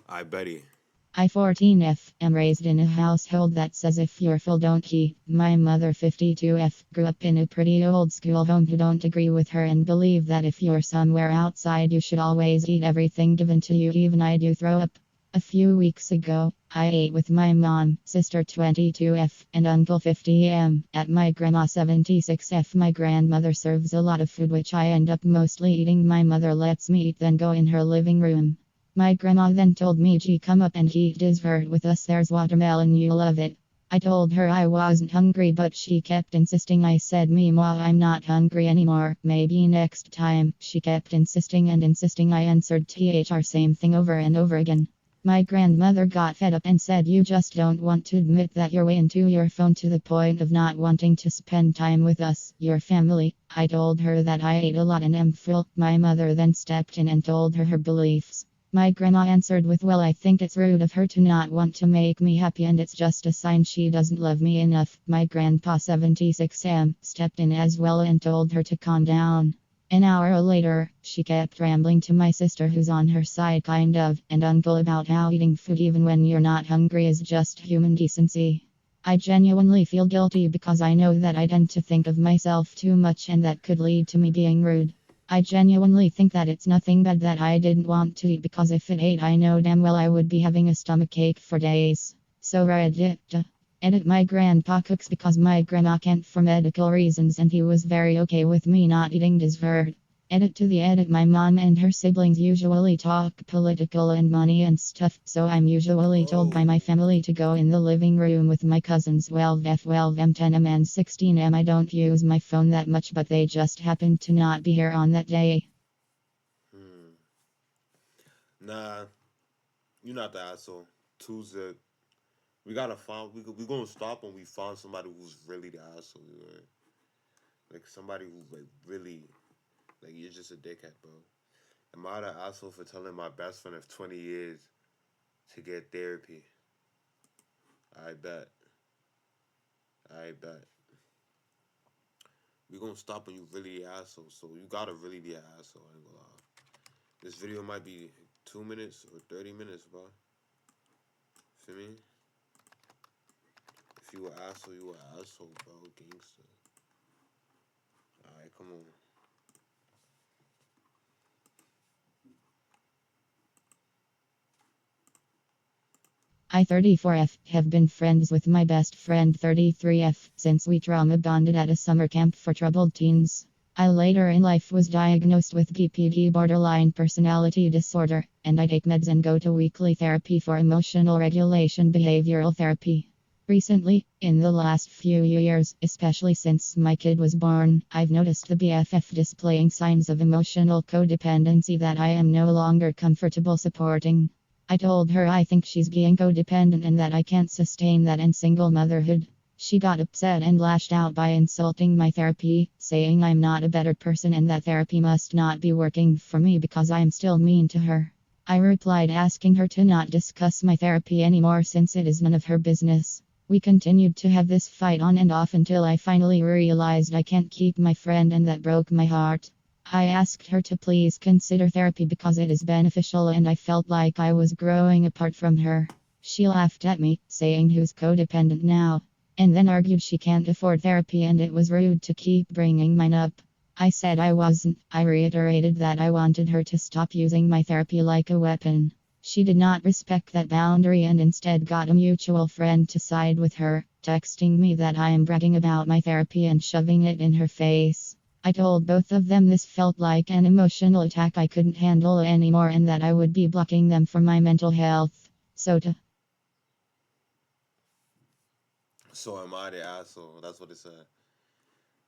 I Betty. I 14F am raised in a household that says if you're full don't eat. My mother 52F grew up in a pretty old school home who don't agree with her and believe that if you're somewhere outside you should always eat everything given to you even I do throw up. A few weeks ago, I ate with my mom, sister 22F, and uncle 50M at my grandma 76F. My grandmother serves a lot of food which I end up mostly eating. My mother lets me eat then go in her living room. My grandma then told me to come up and eat dessert with us. There's watermelon, you love it. I told her I wasn't hungry, but she kept insisting. I said, Meanwhile, I'm not hungry anymore. Maybe next time. She kept insisting and insisting. I answered THR same thing over and over again. My grandmother got fed up and said, You just don't want to admit that you're way into your phone to the point of not wanting to spend time with us, your family. I told her that I ate a lot and am full. My mother then stepped in and told her beliefs. My grandma answered with, Well, I think it's rude of her to not want to make me happy, and it's just a sign she doesn't love me enough. My grandpa 76M stepped in as well and told her to calm down. An hour later, she kept rambling to my sister, who's on her side, kind of, and uncle about how eating food even when you're not hungry is just human decency. I genuinely feel guilty because I know that I tend to think of myself too much and that could lead to me being rude. I genuinely think that it's nothing bad that I didn't want to eat because if it ate, I know damn well I would be having a stomachache for days. So Reddit. Edit my grandpa cooks because my grandma can't for medical reasons and he was very okay with me not eating dessert. Edit to the edit my mom and her siblings usually talk political and money and stuff, so I'm usually told by my Oh, family to go in the living room with my cousins 12F 12M 10M and 16M. I don't use my phone that much, but they just happened to not be here on that day. hmm. Nah, you're not the asshole. Tuesday, we gotta find. We gonna stop when we find somebody who's really the asshole. Right? Like somebody who like really like you're just a dickhead, bro. Am I the asshole for telling my best friend of 20 years to get therapy? I bet. I bet. We gonna stop when you really the asshole. So you gotta really be an asshole. I ain't gonna lie. This video might be 2 minutes or 30 minutes, bro. Feel me? If you an asshole, you an asshole, bro. Gangster. Alright, come on. I 34F have been friends with my best friend 33F since we trauma bonded at a summer camp for troubled teens. I later in life was diagnosed with BPD, borderline personality disorder, and I take meds and go to weekly therapy for emotional regulation behavioral therapy. Recently, in the last few years, especially since my kid was born, I've noticed the BFF displaying signs of emotional codependency that I am no longer comfortable supporting. I told her I think she's being codependent and that I can't sustain that in single motherhood. She got upset and lashed out by insulting my therapy, saying I'm not a better person and that therapy must not be working for me because I'm still mean to her. I replied asking her to not discuss my therapy anymore since it is none of her business. We continued to have this fight on and off until I finally realized I can't keep my friend, and that broke my heart. I asked her to please consider therapy because it is beneficial and I felt like I was growing apart from her. She laughed at me, saying who's codependent now, and then argued she can't afford therapy and it was rude to keep bringing mine up. I said I wasn't. I reiterated that I wanted her to stop using my therapy like a weapon. She did not respect that boundary and instead got a mutual friend to side with her, texting me that I am bragging about my therapy and shoving it in her face. I told both of them this felt like an emotional attack I couldn't handle anymore and that I would be blocking them for my mental health. So, to So am I the asshole? That's what it said.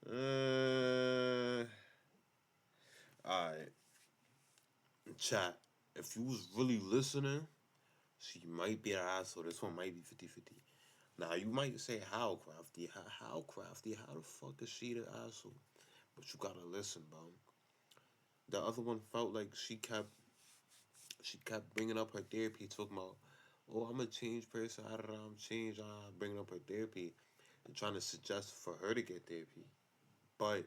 Uh, Alright. Chat. If you was really listening, she might be an asshole. This one might be 50-50. Now, you might say, how, Crafty? How, Crafty? How the fuck is she the asshole? But you gotta listen, bro. The other one felt like she kept bringing up her therapy, talking about, oh, I'm a changed person. I don't know, I'm changed. Bringing up her therapy and trying to suggest for her to get therapy. But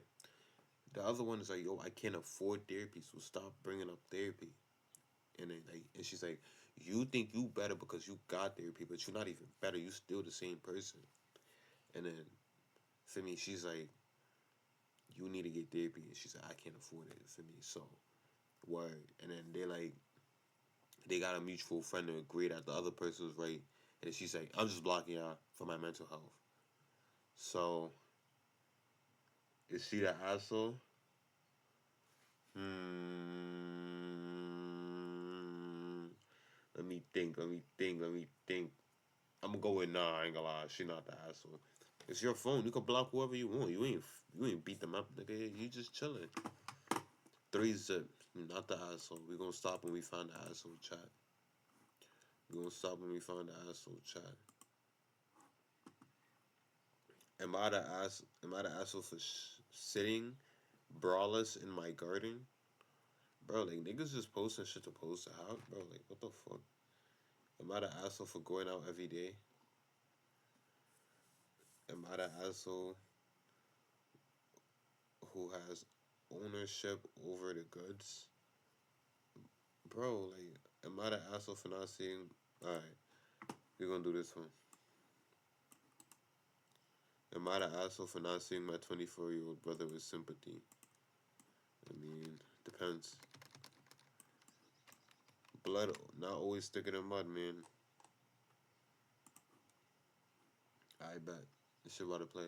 the other one is like, yo, I can't afford therapy, so stop bringing up therapy. And then, like, and she's like, You think you better because you got therapy, but you're not even better. You still the same person. And then for me, she's like, you need to get therapy, and she's like, I can't afford it for me. So word. And then they got a mutual friend to agree that the other person was right. And then she's like, I'm just blocking y'all for my mental health. So is she the asshole? Hmm. Let me think. Let me think. Let me think. I'm gonna go with nah. I ain't gonna lie. She not the asshole. It's your phone. You can block whoever you want. You ain't beat them up, nigga. You just chilling. Three zip. Not the asshole. We gonna stop when we find the asshole chat. We gonna stop when we find the asshole chat. Am I the asshole for sitting braless in my garden, bro? Like niggas just posting shit to post. How, bro? Like what the fuck? Am I the asshole for going out every day? Am I the asshole who has ownership over the goods, bro? Like, am I the asshole for not seeing? All right, we're gonna do this one. Am I the asshole for not seeing my 24-year-old brother with sympathy? I mean, depends. Blood not always sticking in mud, man. I bet. This shit about to play.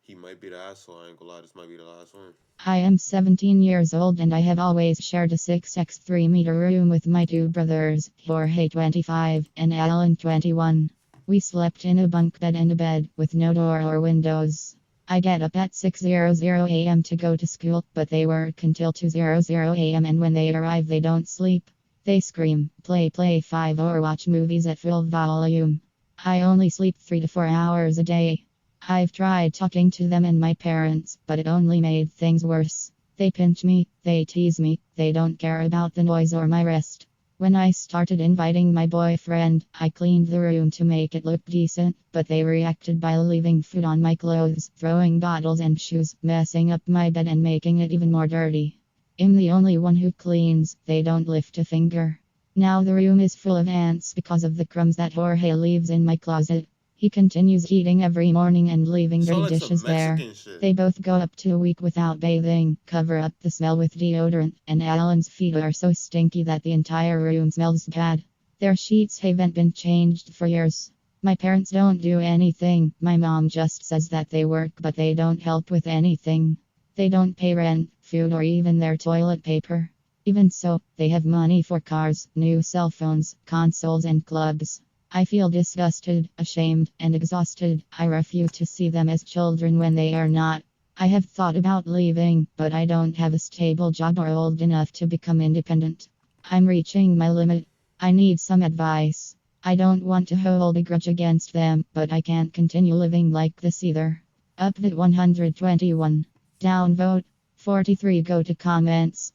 He might be the asshole. I ain't gonna lie. This might be the last one. I am 17 years old and I have always shared a 6x 3-meter room with my two brothers, Jorge 25 and Alan 21. We slept in a bunk bed and a bed with no door or windows. I get up at 6:00 a.m. to go to school, but they work until 2:00 a.m. and when they arrive they don't sleep. They scream, play 5 or watch movies at full volume. I only sleep 3 to 4 hours a day. I've tried talking to them and my parents, but it only made things worse. They pinch me, they tease me, they don't care about the noise or my rest. When I started inviting my boyfriend, I cleaned the room to make it look decent, but they reacted by leaving food on my clothes, throwing bottles and shoes, messing up my bed and making it even more dirty. I'm the only one who cleans, they don't lift a finger. Now the room is full of ants because of the crumbs that Jorge leaves in my closet. He continues eating every morning and leaving So dirty like some dishes there. Mexican shit. They both go up to a week without bathing, cover up the smell with deodorant, and Alan's feet are so stinky that the entire room smells bad. Their sheets haven't been changed for years. My parents don't do anything. My mom just says that they work, but they don't help with anything. They don't pay rent, food, or even their toilet paper. Even so, they have money for cars, new cell phones, consoles, and clubs. I feel disgusted, ashamed, and exhausted. I refuse to see them as children when they are not. I have thought about leaving, but I don't have a stable job or old enough to become independent. I'm reaching my limit. I need some advice. I don't want to hold a grudge against them, but I can't continue living like this either. Upvote 121. Downvote 43. Go to comments.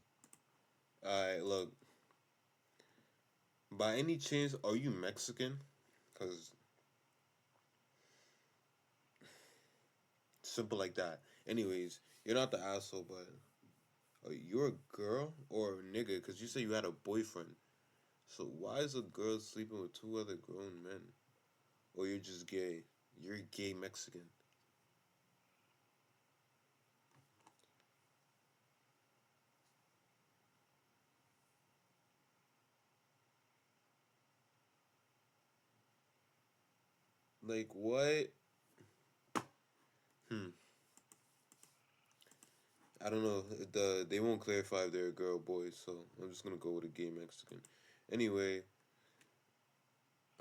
Alright, look. By any chance, are you Mexican? Cause simple like that. Anyways, you're not the asshole, but you're a girl or a nigga? Cause you say you had a boyfriend. So why is a girl sleeping with two other grown men? Or you're just gay? You're gay Mexican. Like what? Hmm. I don't know. They won't clarify if they're a girl or boy, so I'm just gonna go with a gay Mexican. Anyway,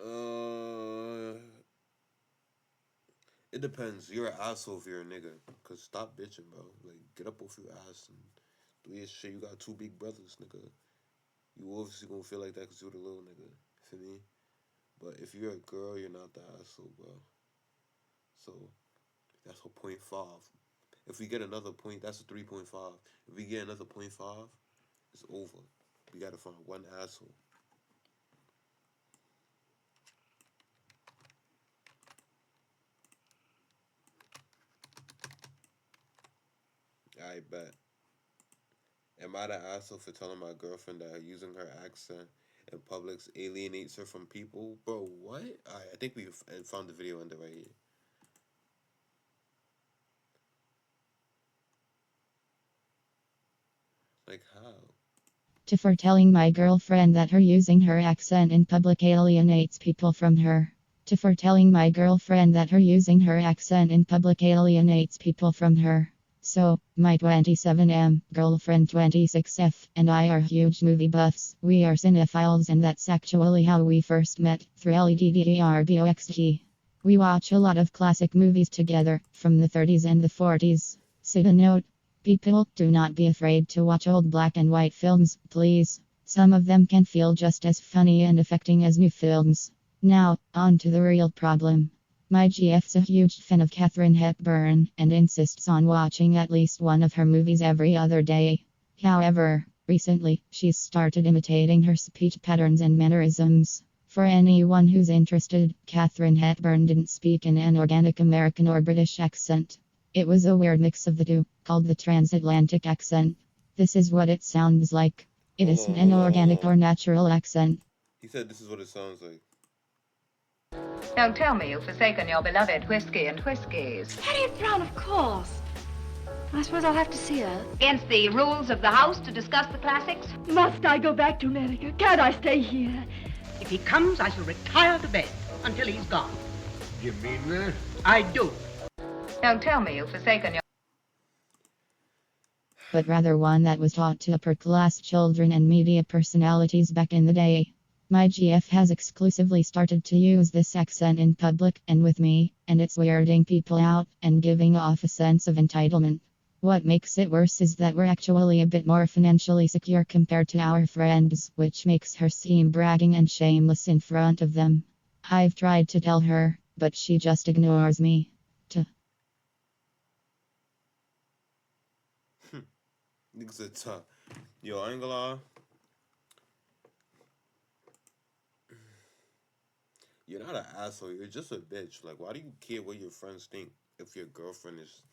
uh, it depends. You're an asshole if you're a nigga. Cause stop bitching, bro. Like get up off your ass and do your shit. You got two big brothers, nigga. You obviously gonna feel like that cause you're the little nigga. For me. But if you're a girl, you're not the asshole, bro. So that's a point five. If we get another point, that's a 3.5. If we get another point five, it's over. We gotta find one asshole. I bet. Am I the asshole for telling my girlfriend that using her accent in public alienates her from people? Bro, what? Alright, I think we found the video under right here. Like, how? To foretelling my girlfriend that her using her accent in public alienates people from her. To foretelling my girlfriend that her using her accent in public alienates people from her. So, my 27M, girlfriend 26F, and I are huge movie buffs. We are cinephiles, and that's actually how we first met, through LEDDERBOXG. We watch a lot of classic movies together, from the 30s and the 40s. Side note: people, do not be afraid to watch old black and white films, please. Some of them can feel just as funny and affecting as new films. Now, on to the real problem. My GF's a huge fan of Katharine Hepburn and insists on watching at least one of her movies every other day. However, recently, she's started imitating her speech patterns and mannerisms. For anyone who's interested, Katharine Hepburn didn't speak in an organic American or British accent. It was a weird mix of the two, called the transatlantic accent. This is what it sounds like. It Hold isn't on, an hold on, hold organic on. or natural accent. He said this is what it sounds like. Don't tell me you've forsaken your beloved whiskey and whiskies. Harriet Brown, of course. I suppose I'll have to see her. Against the rules of the house to discuss the classics? Must I go back to America? Can't I stay here? If he comes, I shall retire to bed until he's gone. You mean that? I do. Don't tell me you've forsaken your... But rather one that was taught to upper class children and media personalities back in the day. My GF has exclusively started to use this accent in public and with me, and it's weirding people out and giving off a sense of entitlement. What makes it worse is that we're actually a bit more financially secure compared to our friends, which makes her seem bragging and shameless in front of them. I've tried to tell her, but she just ignores me. Niggas are tough. Yo, I ain't gonna lie. You're not an asshole. You're just a bitch. Like, why do you care what your friends think if your girlfriend is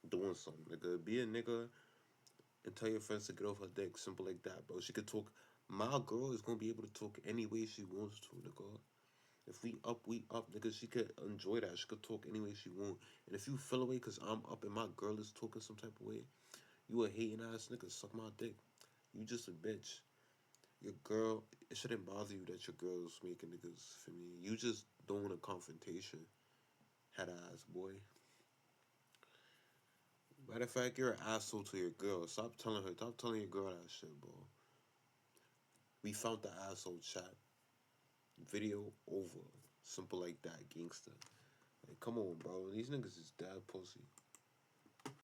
doing something? Nigga, be a nigga and tell your friends to get off her dick. Simple like that, bro. She could talk. My girl is gonna be able to talk any way she wants to, nigga. If we up, nigga. She could enjoy that. She could talk any way she want. And if you feel away because I'm up and my girl is talking some type of way, you a hating ass nigga. Suck my dick. You just a bitch. Your girl, it shouldn't bother you that your girl's making niggas for me. You just don't want a confrontation. Head ass boy. Matter of fact, you're an asshole to your girl. Stop telling her. Stop telling your girl that shit, bro. We found the asshole chat. Video over. Simple like that, gangster. Like, come on, bro. These niggas is dead pussy.